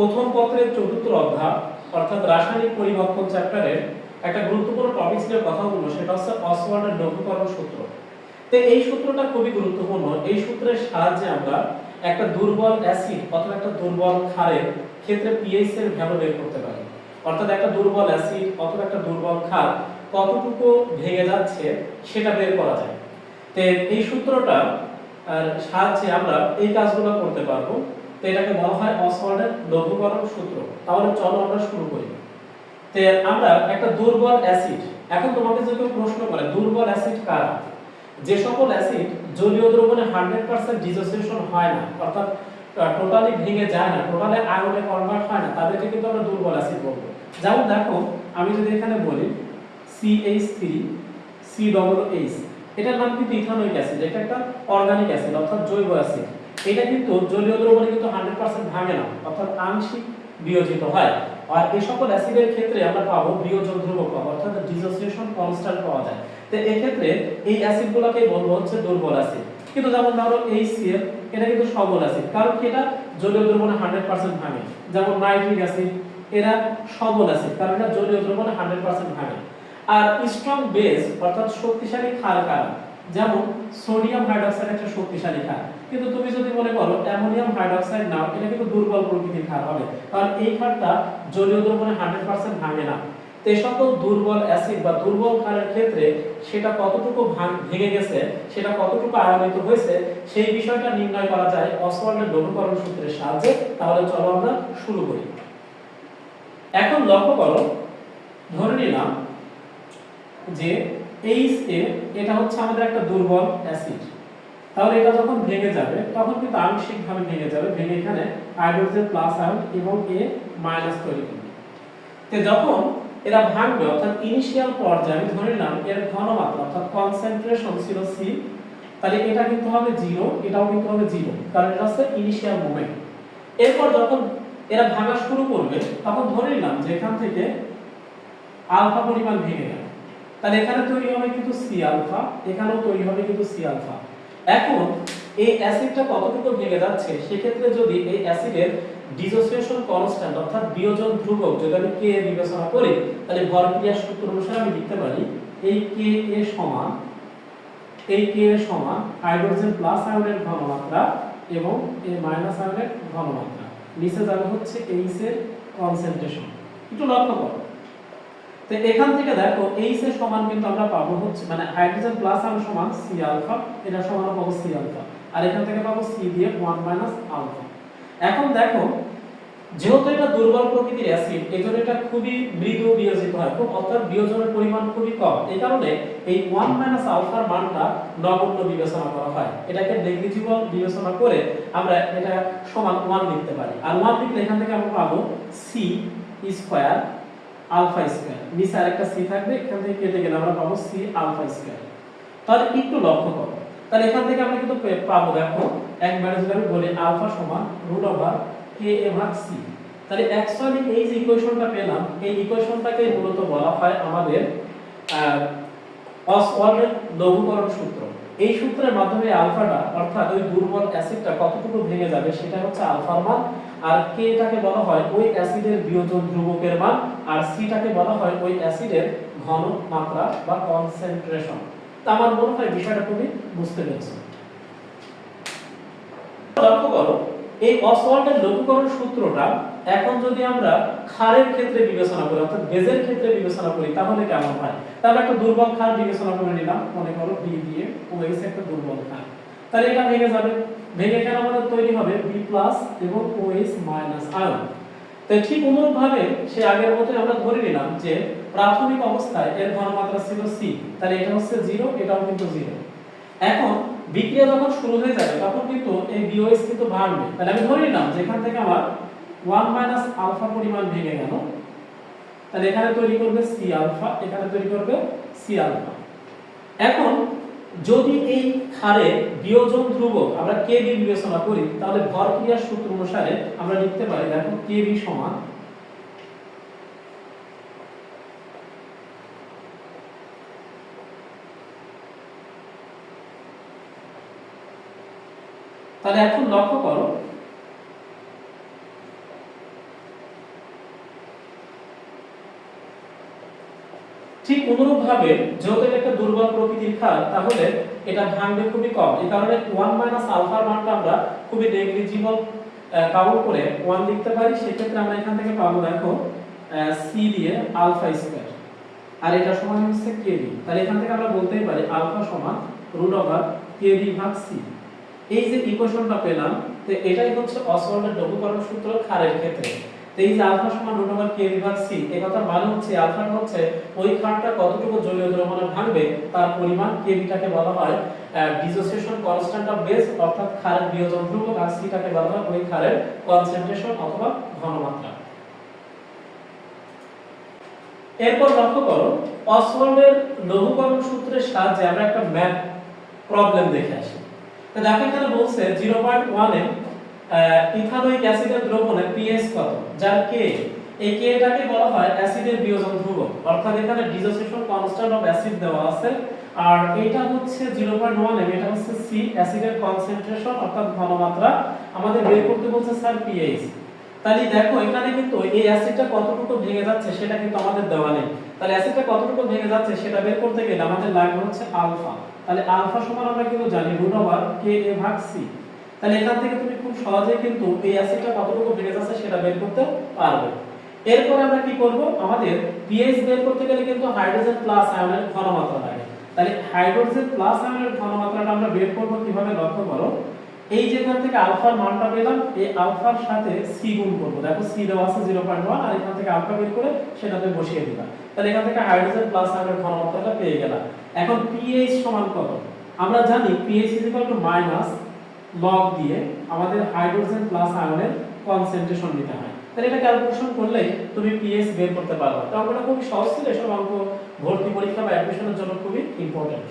প্রথম পত্রের চতুর্থ অধ্যায় অর্থাৎ রাসায়নিক পরিবর্তন চ্যাপ্টারের একটা গুরুত্বপূর্ণ টপিক নিয়ে কথা বলবো, সেটা হচ্ছে অসওয়াল্ডের লঘুকরণ সূত্র। তো এই সূত্রটা খুবই গুরুত্বপূর্ণ। এই সূত্রের সাহায্যে আমরা একটা দুর্বল অ্যাসিড অথবা একটা দুর্বল ক্ষারের ক্ষেত্রে পিএইচ এর ভ্যালু বের করতে পারি। অর্থাৎ একটা দুর্বল অ্যাসিড অথবা একটা দুর্বল ক্ষার কতটুকু ভেঙে যাচ্ছে সেটা বের করা যায়। তো এই সূত্রটা সাহায্যে আমরা এই কাজগুলো করতে পারবো। তো এটাকে বলা হয় অসওয়াল্ডের লঘুকরণ সূত্র। তাহলে চলো আমরা শুরু করি। তো আমরা একটা দুর্বল অ্যাসিড, এখন তোমাকে যদি কেউ প্রশ্ন করে দুর্বল অ্যাসিড কারা, যে সকল অ্যাসিড জলীয় দ্রবণে 100% ডিসোসিয়েশন হয় না, অর্থাৎ টোটালি ভেঙে যায় না, টোটালি আয়নে কনভার্ট হয় না, তাদেরকে কিন্তু আমরা দুর্বল অ্যাসিড বলবো। যেমন দেখো আমি যদি এখানে বলি CH3COOH, এটার নাম কিন্তু ইথানোইক অ্যাসিড। এটা একটা অর্গানিক অ্যাসিড অর্থাৎ জৈব অ্যাসিড। এটা কিন্তু জলীয় দ্রবণে কিন্তু 100% ভাঙে না, অর্থাৎ আংশিক বিয়োজিত হয়। আর এই সকল অ্যাসিডের ক্ষেত্রে আমরা পাবো বিয়োজন ধ্রুবক পাবো, অর্থাৎ ডিসোসিয়েশন কনস্ট্যান্ট পাওয়া যায়। তো এই ক্ষেত্রে এই অ্যাসিডগুলোকে বলবো হচ্ছে দুর্বল অ্যাসিড। কিন্তু যেমন ধরো HCl, এটা কিন্তু সবল অ্যাসিড, কারণ কি এটা জলীয় দ্রবণে 100% ভাঙে। যেমন নাইট্রিক অ্যাসিড, এরা সবল অ্যাসিড, কারণ এটা জলীয় দ্রবণে 100% ভাঙে। আর স্ট্রং বেস অর্থাৎ শক্তিশালী ক্ষার কারা, যেমন সোডিয়াম হাইড্রোক্সাইড একটা শক্তিশালী ক্ষার। কিন্তু তুমি যদি মনে করো অ্যামোনিয়াম হাইড্রোক্সাইড নাও, এটা কিন্তু দুর্বল প্রকৃতির ক্ষার হবে, কারণ এই ক্ষারটা জলীয় দ্রবণে 100% ভাঙে না। তো এই সকল দুর্বল অ্যাসিড বা দুর্বল ক্ষারের ক্ষেত্রে সেটা কতটুকু ভেঙে গেছে, সেটা কতটুকু আয়নিত হয়েছে, সেই বিষয়টা নির্ণয় করা যায় অসওয়াল্ডের লঘুকরণ সূত্রের সাহায্যে। তাহলে চলো আমরা শুরু করি। এখন লক্ষ্য করো, ধরে নিলাম যে HA এটা হচ্ছে আমাদের একটা দুর্বল অ্যাসিড। তাহলে এটা যখন ভেঙে যাবে তখন কিন্তু আংশিকভাবে ভেঙে যাবে, ভেঙে এখানে হাইড্রোজেন প্লাস আয়ন এবং A মাইনাস তৈরি করবে। তো যখন এরা ভাঙবে অর্থাৎ ইনিশিয়াল পর্যায়ে আমি ধরে নিলাম এর ঘনমাত্রা অর্থাৎ কনসেন্ট্রেশন ছিল C, তাহলে এটা কিন্তু হবে 0, এটাও কিন্তু হবে 0, কারণ এটা হচ্ছে ইনিশিয়াল মোমেন্ট। এরপর যখন এরা ভাঙা শুরু করবে তখন ধরে নিলাম যে এখান থেকে আলফা পরিমাণ ভেঙে গেল, তাহলে এখানে তৈরি হবে কিন্তু সি আলফা, এখানেও তৈরি হবে কিন্তু সি আলফা। এখন এই অ্যাসিডটা কতটুকু ভেঙে যাচ্ছে, সেক্ষেত্রে যদি এই অ্যাসিডের ডিসোসিয়েশন কনস্ট্যান্ট অর্থাৎ বিয়োজন ধ্রুবক যদি আমি কে বিবেচনা করি, তাহলে ভরক্রিয়া সূত্র অনুসারে আমি লিখতে পারি এই কে এ সমান হাইড্রোজেন প্লাস আয়নের ঘনমাত্রা এবং এ মাইনাস আয়নের ঘনমাত্রা, নিচে যাবে হচ্ছে এইচ এর কনসেন্ট্রেশন। একটু লক্ষ্য করো, তো এখান থেকে দেখো এইচ এর সমান কিন্তু আমরা পাবো হচ্ছে মানে হাইড্রোজেন প্লাস আয়ন সমান সি আলফা, এটা সমান পাবো সি আলফা, আর এখান থেকে পাবো সি দিয়ে 1 মাইনাস আলফা। এখন দেখো যেহেতু এটা দুর্বল প্রকৃতির অ্যাসিড, এজন্য এটা খুবই মৃদু বিয়োজিত হয়, খুব অর্থাৎ বিয়োজনের পরিমাণ খুবই কম। এই কারণে এই 1 মাইনাস আলফার মানটা নগণ্য বিবেচনা করা হয়, এটাকে নেগলিজিবল বিবেচনা করে আমরা এটা সমান 1 লিখতে পারি। আর 1 লিখলে এখান থেকে আমরা পাবো সি স্কয়ার আলফা স্কয়ার, নিচে আরেকটা সি থাকবে, এখান থেকে কেটে গেলে আমরা পাবো সি আলফা স্কয়ার। তাহলে একটু লক্ষ্য করো, তাহলে এখান থেকে আমরা কিন্তু পাবো, দেখো একবারে যদি আমি বলি আলফা সমান √Ka/c, তাহলে অ্যাকচুয়ালি এই যে ইকুয়েশনটা পেলাম, এই ইকুয়েশনটাকে মূলত বলা হয় আমাদের অসওয়াল্ডের লঘুকরণ সূত্র। এই সূত্রের মাধ্যমে আলফাটা অর্থাৎ ওই দুর্বল অ্যাসিডটা কতটুকু ভেঙে যাবে সেটা হচ্ছে আলফার মান, আর কে টাকে বলা হয় ওই অ্যাসিডের বিয়োজন ধ্রুবকের মান, আর সি টাকে বলা হয় ওই অ্যাসিডের ঘনমাত্রা বা কনসেন্ট্রেশন। তা আমার মনে হয় বিষয়টা খুবই বুঝতে পেরেছো। লক্ষ্য করো এই অসওয়াল্ডের লঘুকরণ সূত্রটা এখন যদি আমরা ক্ষারের ক্ষেত্রে বিবেচনা করি অর্থাৎ বেজের ক্ষেত্রে বিবেচনা করি তাহলে কেমন হয়। তাহলে একটা দুর্বল ক্ষার বিবেচনা করে নিলাম, মনে করো বি দিয়ে OH একটা দুর্বল ক্ষার, তাহলে এটা ভেঙে যাবে, ভেঙে এখানে আমাদের তৈরি হবে B+ এবং OH- আয়ন। তাই ঠিক অনুরূপভাবে সে আগের মতই আমরা ধরে নিলাম যে প্রাথমিক অবস্থায় এর ঘনমাত্রা ছিল C, তাহলে এটা হচ্ছে 0, এটাও কিন্তু 0। এখন বিক্রিয়া যখন শুরু হয়ে যাবে তখন কিন্তু এই BOH কিন্তু ভাঙবে, তাহলে আমি ধরে নিলাম যে এখান থেকে আমার 1 মাইনাস আলফা পরিমাণ ভেঙে গেল, তাহলে এখানে তৈরি করবে সি আলফা, এখানে তৈরি করবে সি আলফা। এখন যদি এই ক্ষারে বিয়োজন ধ্রুবক আমরা Kb বিবেচনা করি, তাহলে ভরক্রিয়ার সূত্র অনুসারে আমরা লিখতে পারি, দেখো Kb সমান তাহলে এখন লক্ষ্য করো ঠিক অনুরূপভাবে যেহেতু এটা একটা দুর্বল প্রকৃতির ক্ষার, তাহলে এটা ভাঙবে খুবই কম। এই কারণে 1 মাইনাস আলফার মানটা আমরা খুবই নেগলিজিবল কাউন্ট করে 1 লিখতে পারি। সেক্ষেত্রে আমরা এখান থেকে পাবো দেখো সি দিয়ে আলফা স্কয়ার, আর এটা সমান হচ্ছে কেবি। তাহলে এখান থেকে আমরা বলতেই পারি আলফা সমান রুট ওভার কেবি ভাগ সি। এই যে ইকুয়েশনটা পেলাম, তো এটাই হচ্ছে অসওয়াল্ডের লঘুকরণ সূত্র ক্ষারের ক্ষেত্রে। তো এই যে আলফা সমান রুট ওভার কেবি ভাগ সি, এই কথা মানে হচ্ছে আলফাটা হচ্ছে ওই ক্ষারটা কতটুকু জলীয় দ্রবণে ভাঙবে তার পরিমাণ, কেবিটাকে বলা হয় ডিসোসিয়েশন কনস্ট্যান্ট অফ বেস অর্থাৎ ক্ষারের বিয়োজন ধ্রুবক, আর সিটাকে বলা হয় ওই ক্ষারের কনসেন্ট্রেশন অথবা ঘনমাত্রা। এরপর লক্ষ্য করো অসওয়াল্ডের লঘুকরণ সূত্রের সাহায্যে আমরা একটা ম্যাথ প্রবলেম দেখে আসি। তো দেখো এখানে বলছে 0.1 এ ইথানোয়িক অ্যাসিডের দ্রবণে pH কত, যার k, এই k টাকে বলা হয় অ্যাসিডের বিয়োজন ধ্রুবক, অর্থাৎ এখানে ডিসোসিয়েশন কনস্ট্যান্ট অফ অ্যাসিড দেওয়া আছে, আর এটা হচ্ছে 0.1 এম, এটা হচ্ছে c অ্যাসিডের কনসেন্ট্রেশন অর্থাৎ ঘনমাত্রা। আমাদের বের করতে বলছে স্যার pH। তাহলে দেখো এখানে কিন্তু এই অ্যাসিডটা কতটুকু ভেঙে যাচ্ছে সেটা কিন্তু আমাদের দেওয়া নেই। তাহলে অ্যাসিডটা কতটুকু ভেঙে যাচ্ছে সেটা বের করতে গেলে আমাদের লাগবে হচ্ছে আলফা। তাহলে আলফা সমান আমরা কিন্তু জানি রুট ওভার কে এ ভাগ সি। তাহলে এখান থেকে তুমি খুব সহজেই কিন্তু এই অ্যাসিডটা কতটুকু ভেঙে যাচ্ছে সেটা বের করতে পারবে। এরপর আমরা কি করব, আমাদের pH বের করতে গেলে কিন্তু হাইড্রোজেন প্লাস আয়নের ঘনমাত্রা লাগে। তাহলে হাইড্রোজেন প্লাস আয়নের ঘনমাত্রাটা আমরা বের করব কিভাবে, লক্ষ্য করো এই যেখান থেকে আলফার মানটা পেলাম, এই আলফার সাথে সি গুণ করব। দেখো সি দেওয়া আছে 0.1, আর এখান থেকে আলফা বের করে সেটাতে বসিয়ে দিলাম। তাহলে এখান থেকে হাইড্রোজেন প্লাস আয়নের ঘনমাত্রাটা পেয়ে গেলাম। এখন pH সমান কত, আমরা জানি pH মাইনাস লগ দিয়ে আমাদের হাইড্রোজেন প্লাস আয়নের কনসেন্ট্রেশন নিতে হয়। তাহলে এটা ক্যালকুলেশন করলেই তুমি pH বের করতে পারবে। তো অঙ্কটা খুবই সহজ ছিল, এসব অঙ্ক ভর্তি পরীক্ষা বা অ্যাডমিশনের জন্য খুবই ইম্পর্টেন্ট।